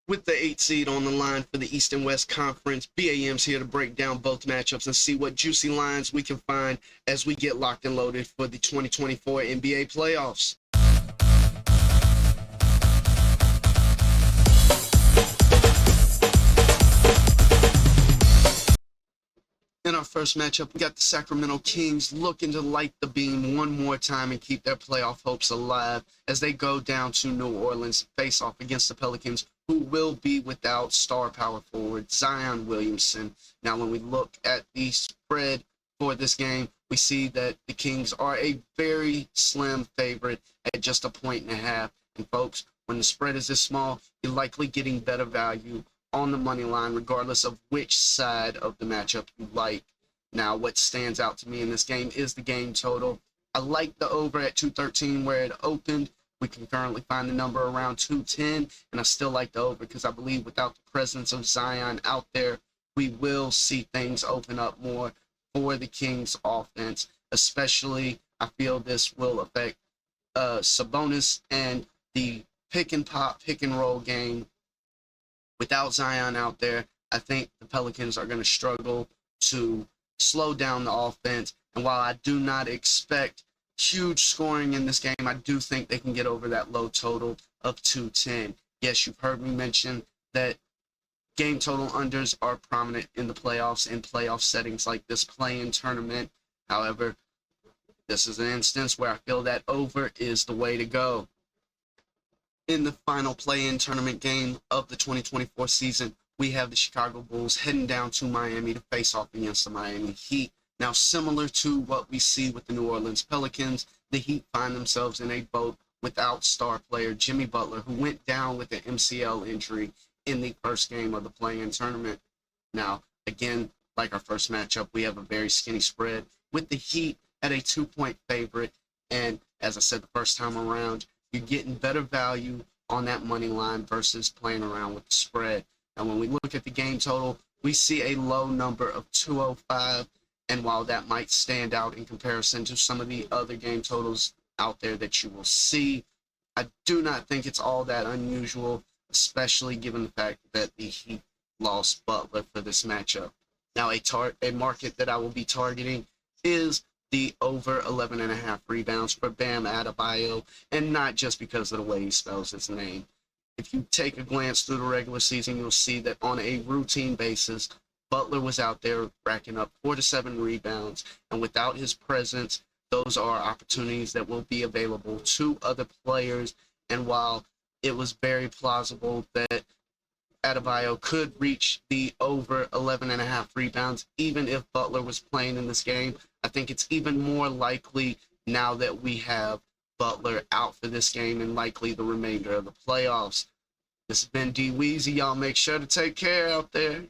With the 8 seed on the line for the East and West Conference, BAM's here to break down both matchups and see what juicy lines we can find as we get locked and loaded for the 2024 NBA playoffs. In our first matchup, we got the Sacramento Kings looking to light the beam one more time and keep their playoff hopes alive as they go down to New Orleans to face off against the Pelicans, who will be without star power forward Zion Williamson. Now, when we look at the spread for this game, we see that the Kings are a very slim favorite at just 1.5. And folks, when the spread is this small, you're likely getting better value on the money line, regardless of which side of the matchup you like. Now, what stands out to me in this game is the game total. I like the over at 213 where it opened. We can currently find the number around 210, and I still like the over because I believe without the presence of Zion out there, we will see things open up more for the Kings offense. Especially, I feel this will affect Sabonis and the pick and pop, pick and roll game. Without Zion out there, I think the Pelicans are going to struggle to slow down the offense. And while I do not expect huge scoring in this game, I do think they can get over that low total of 210. Yes, you've heard me mention that game total unders are prominent in the playoffs and playoff settings like this play-in tournament. However, this is an instance where I feel that over is the way to go. In the final play-in tournament game of the 2024 season, we have the Chicago Bulls heading down to Miami to face off against the Miami Heat. Now, similar to what we see with the New Orleans Pelicans, the Heat find themselves in a boat without star player Jimmy Butler, who went down with an MCL injury in the first game of the play-in tournament. Now, again, like our first matchup, we have a very skinny spread with the Heat at a 2-point favorite. And as I said the first time around, you're getting better value on that money line versus playing around with the spread. And when we look at the game total, we see a low number of 205. And while that might stand out in comparison to some of the other game totals out there that you will see, I do not think it's all that unusual, especially given the fact that the Heat lost Butler for this matchup. Now, a market that I will be targeting is the over 11.5 rebounds for Bam Adebayo, and not just because of the way he spells his name. If you take a glance through the regular season, you'll see that on a routine basis, Butler was out there racking up 4 to 7 rebounds, and without his presence, those are opportunities that will be available to other players. And while it was very plausible that Adebayo could reach the over 11.5 rebounds, even if Butler was playing in this game, I think it's even more likely now that we have Butler out for this game and likely the remainder of the playoffs. This has been D Weezy. Y'all make sure to take care out there.